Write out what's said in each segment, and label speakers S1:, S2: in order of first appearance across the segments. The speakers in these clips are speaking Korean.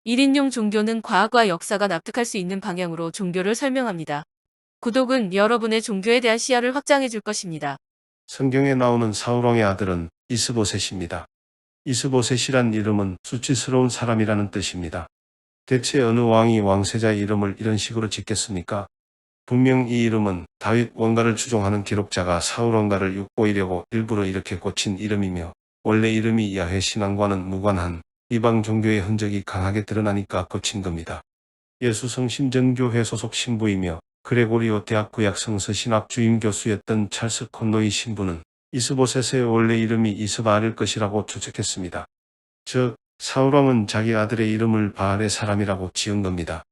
S1: 1인용 종교는 과학과 역사가 납득할 수 있는 방향으로 종교를 설명합니다. 구독은 여러분의 종교에 대한 시야를 확장해 줄 것입니다.
S2: 성경에 나오는 사울왕의 아들은 이스보셋입니다. 이스보셋이란 이름은 수치스러운 사람이라는 뜻입니다. 대체 어느 왕이 왕세자의 이름을 이런 식으로 짓겠습니까? 분명 이 이름은 다윗 원가를 추종하는 기록자가 사울 원가를 엿보이려고 일부러 이렇게 고친 이름이며 원래 이름이 야훼 신앙과는 무관한 이방 종교의 흔적이 강하게 드러나니까 고친 겁니다. 예수성심전교회 소속 신부이며 그레고리오 대학 구약 성서 신학 주임 교수였던 찰스 콘노이 신부는 이스보셋의 원래 이름이 이스바알일 것이라고 추측했습니다. 즉 사울왕은 자기 아들의 이름을 바알의 사람이라고 지은 겁니다.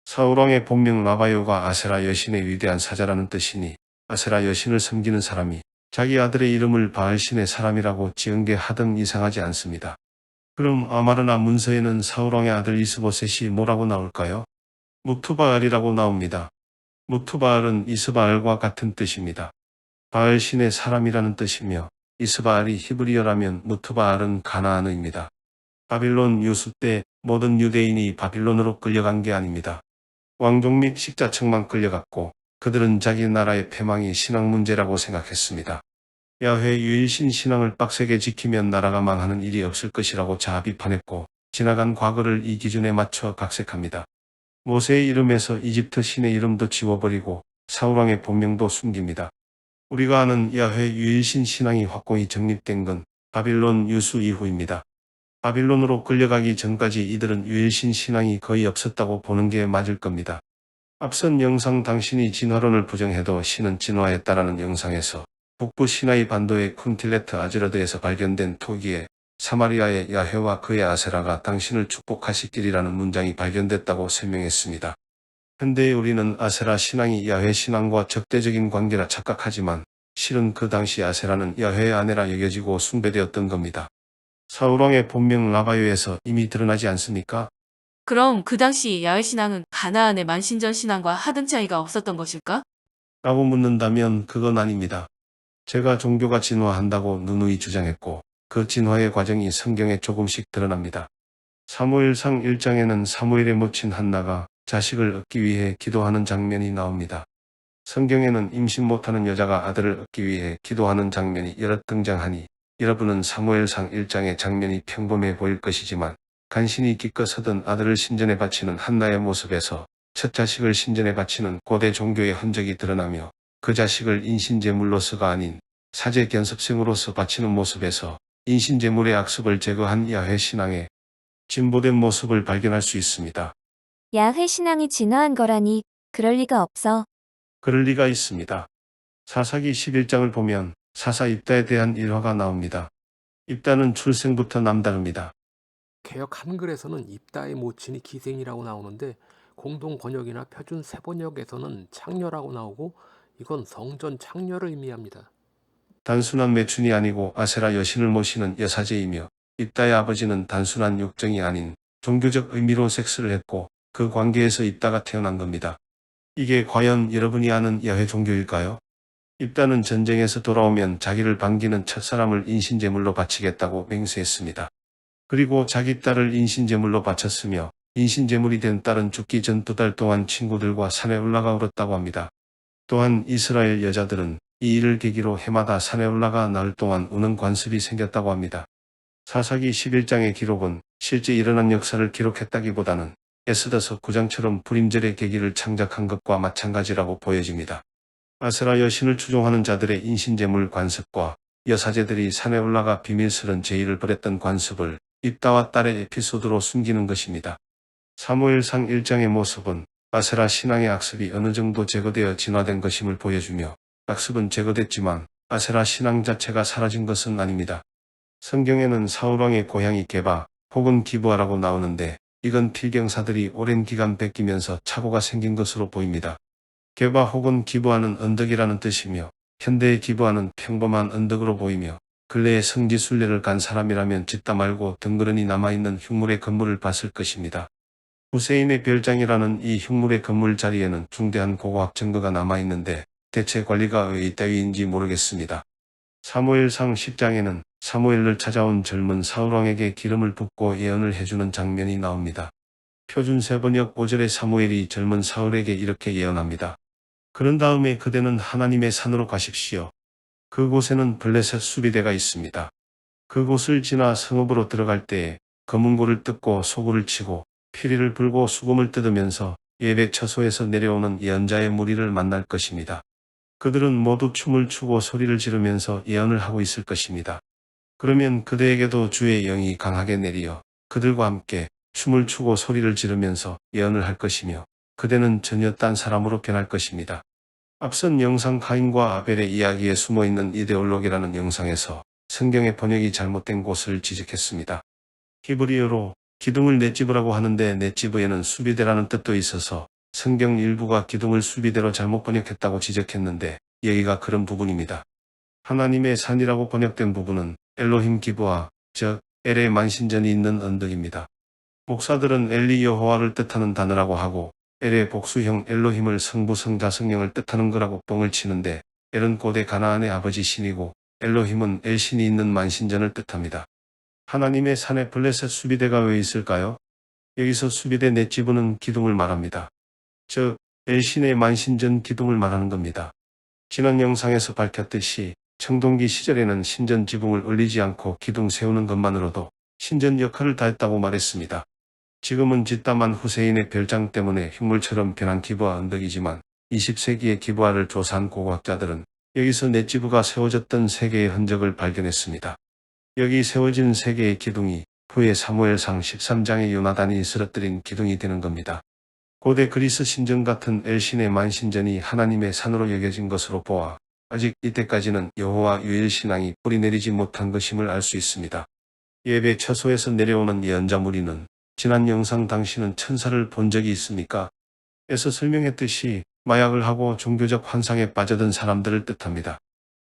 S2: 사울왕의 본명 라바요가 아세라 여신의 위대한 사자라는 뜻이니 아세라 여신을 섬기는 사람이 자기 아들의 이름을 바알신의 사람이라고 지은 게 하등 이상하지 않습니다. 그럼 아마르나 문서에는 사울왕의 아들 이스보셋이 뭐라고 나올까요? 무투바알이라고 나옵니다. 무투바알은 이스바알과 같은 뜻입니다. 바알신의 사람이라는 뜻이며 이스바알이 히브리어라면 무투바알은 가나안어입니다. 바빌론 유수 때 모든 유대인이 바빌론으로 끌려간 게 아닙니다. 왕족 및 식자층만 끌려갔고 그들은 자기 나라의 패망이 신앙 문제라고 생각했습니다. 야훼 유일신 신앙을 빡세게 지키면 나라가 망하는 일이 없을 것이라고 자아 비판했고 지나간 과거를 이 기준에 맞춰 각색합니다. 모세의 이름에서 이집트 신의 이름도 지워버리고 사울왕의 본명도 숨깁니다. 우리가 아는 야훼 유일신 신앙이 확고히 정립된 건 바빌론 유수 이후입니다. 바빌론으로 끌려가기 전까지 이들은 유일신 신앙이 거의 없었다고 보는 게 맞을 겁니다. 앞선 영상 당신이 진화론을 부정해도 신은 진화했다라는 영상에서 북부 시나이 반도의 쿤틸레트 아즈라드에서 발견된 토기에 사마리아의 야훼와 그의 아세라가 당신을 축복하시기리라는 문장이 발견됐다고 설명했습니다. 현대의 우리는 아세라 신앙이 야훼 신앙과 적대적인 관계라 착각하지만 실은 그 당시 아세라는 야훼의 아내라 여겨지고 숭배되었던 겁니다. 사울왕의 본명 라바요에서 이미 드러나지 않습니까?
S1: 그럼 그 당시 야훼 신앙은 가나안의 만신전 신앙과 하등 차이가 없었던 것일까?
S2: 라고 묻는다면 그건 아닙니다. 제가 종교가 진화한다고 누누이 주장했고 그 진화의 과정이 성경에 조금씩 드러납니다. 사무엘상 1장에는 사무엘의 모친 한나가 자식을 얻기 위해 기도하는 장면이 나옵니다. 성경에는 임신 못하는 여자가 아들을 얻기 위해 기도하는 장면이 여럿 등장하니 여러분은 사무엘상 1장의 장면이 평범해 보일 것이지만 간신히 기껏 얻은 아들을 신전에 바치는 한나의 모습에서 첫 자식을 신전에 바치는 고대 종교의 흔적이 드러나며 그 자식을 인신제물로서가 아닌 사제 견습생으로서 바치는 모습에서 인신제물의 악습을 제거한 야훼 신앙의 진보된 모습을 발견할 수 있습니다.
S3: 야훼 신앙이 진화한 거라니 그럴 리가 없어.
S2: 그럴 리가 있습니다. 사사기 11장을 보면 사사 입다에 대한 일화가 나옵니다. 입다는 출생부터 남다릅니다.
S4: 개역 한글에서는 입다의 모친이 기생이라고 나오는데 공동 번역이나 표준 세번역에서는 창녀라고 나오고 이건 성전 창녀를 의미합니다.
S2: 단순한 매춘이 아니고 아세라 여신을 모시는 여사제이며 입다의 아버지는 단순한 욕정이 아닌 종교적 의미로 섹스를 했고 그 관계에서 입다가 태어난 겁니다. 이게 과연 여러분이 아는 야훼 종교일까요? 입다는 전쟁에서 돌아오면 자기를 반기는 첫사람을 인신제물로 바치겠다고 맹세했습니다. 그리고 자기 딸을 인신제물로 바쳤으며 인신제물이 된 딸은 죽기 전 2달 동안 친구들과 산에 올라가 울었다고 합니다. 또한 이스라엘 여자들은 이 일을 계기로 해마다 산에 올라가 나흘 동안 우는 관습이 생겼다고 합니다. 사사기 11장의 기록은 실제 일어난 역사를 기록했다기보다는 에스더서 9장처럼 불임절의 계기를 창작한 것과 마찬가지라고 보여집니다. 아세라 여신을 추종하는 자들의 인신제물 관습과 여사제들이 산에 올라가 비밀스런 제의를 벌였던 관습을 입다와 딸의 에피소드로 숨기는 것입니다. 사무엘상 1장의 모습은 아세라 신앙의 악습이 어느 정도 제거되어 진화된 것임을 보여주며 악습은 제거됐지만 아세라 신앙 자체가 사라진 것은 아닙니다. 성경에는 사울왕의 고향이 게바 혹은 기브아라고 나오는데 이건 필경사들이 오랜 기간 베끼면서 착오가 생긴 것으로 보입니다. 게바 혹은 기브아는 언덕이라는 뜻이며 현대의 기브아는 평범한 언덕으로 보이며 근래에 성지순례를 간 사람이라면 짓다 말고 덩그러니 남아있는 흉물의 건물을 봤을 것입니다. 후세인의 별장이라는 이 흉물의 건물 자리에는 중대한 고고학 증거가 남아있는데 대체 관리가 왜 이따위인지 모르겠습니다. 사무엘상 10장에는 사무엘을 찾아온 젊은 사울왕에게 기름을 붓고 예언을 해주는 장면이 나옵니다. 표준 세번역 5절에 사무엘이 젊은 사울에게 이렇게 예언합니다. 그런 다음에 그대는 하나님의 산으로 가십시오. 그곳에는 블레셋 수비대가 있습니다. 그곳을 지나 성읍으로 들어갈 때에 검은고를 뜯고 소굴을 치고 피리를 불고 수금을 뜯으면서 예배 처소에서 내려오는 예언자의 무리를 만날 것입니다. 그들은 모두 춤을 추고 소리를 지르면서 예언을 하고 있을 것입니다. 그러면 그대에게도 주의 영이 강하게 내리어 그들과 함께 춤을 추고 소리를 지르면서 예언을 할 것이며 그대는 전혀 딴 사람으로 변할 것입니다. 앞선 영상 가인과 아벨의 이야기에 숨어있는 이데올로기라는 영상에서 성경의 번역이 잘못된 곳을 지적했습니다. 히브리어로 기둥을 넷지브라고 하는데 넷지브에는 수비대라는 뜻도 있어서 성경 일부가 기둥을 수비대로 잘못 번역했다고 지적했는데 여기가 그런 부분입니다. 하나님의 산이라고 번역된 부분은 엘로힘 기브아, 즉 엘의 만신전이 있는 언덕입니다. 목사들은 엘리 여호와를 뜻하는 단어라고 하고 엘의 복수형 엘로힘을 성부 성자 성령을 뜻하는 거라고 뻥을 치는데 엘은 고대 가나안의 아버지 신이고 엘로힘은 엘신이 있는 만신전을 뜻합니다. 하나님의 산에 블레셋 수비대가 왜 있을까요? 여기서 수비대 넷지브는 기둥을 말합니다. 즉 엘신의 만신전 기둥을 말하는 겁니다. 지난 영상에서 밝혔듯이 청동기 시절에는 신전 지붕을 올리지 않고 기둥 세우는 것만으로도 신전 역할을 다했다고 말했습니다. 지금은 짓담한 후세인의 별장 때문에 흉물처럼 변한 기브아 언덕이지만 20세기의 기브아를 조사한 고고학자들은 여기서 넷지브가 세워졌던 세 개의 흔적을 발견했습니다. 여기 세워진 세 개의 기둥이 후에 사무엘상 13장의 요나단이 쓰러뜨린 기둥이 되는 겁니다. 고대 그리스 신전 같은 엘신의 만신전이 하나님의 산으로 여겨진 것으로 보아 아직 이때까지는 여호와 유일신앙이 뿌리내리지 못한 것임을 알 수 있습니다. 예배 처소에서 내려오는 예언자 무리는 지난 영상 당신은 천사를 본 적이 있습니까? 에서 설명했듯이 마약을 하고 종교적 환상에 빠져든 사람들을 뜻합니다.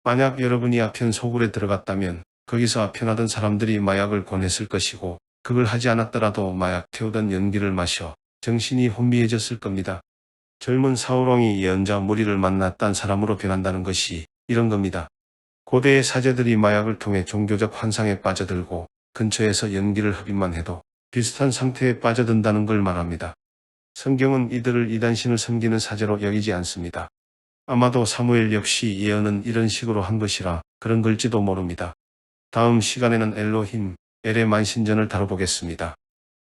S2: 만약 여러분이 아편 소굴에 들어갔다면 거기서 아편하던 사람들이 마약을 권했을 것이고 그걸 하지 않았더라도 마약 태우던 연기를 마셔 정신이 혼미해졌을 겁니다. 젊은 사울왕이 예언자 무리를 만나 딴 사람으로 변한다는 것이 이런 겁니다. 고대의 사제들이 마약을 통해 종교적 환상에 빠져들고 근처에서 연기를 흡입만 해도 비슷한 상태에 빠져든다는 걸 말합니다. 성경은 이들을 이단신을 섬기는 사제로 여기지 않습니다. 아마도 사무엘 역시 예언은 이런 식으로 한 것이라 그런 걸지도 모릅니다. 다음 시간에는 엘로힘, 엘의 만신전을 다뤄보겠습니다.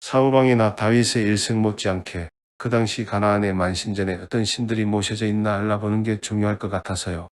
S2: 사울왕이나 다윗의 일생 못지않게 그 당시 가나안의 만신전에 어떤 신들이 모셔져 있나 알아보는 게 중요할 것 같아서요.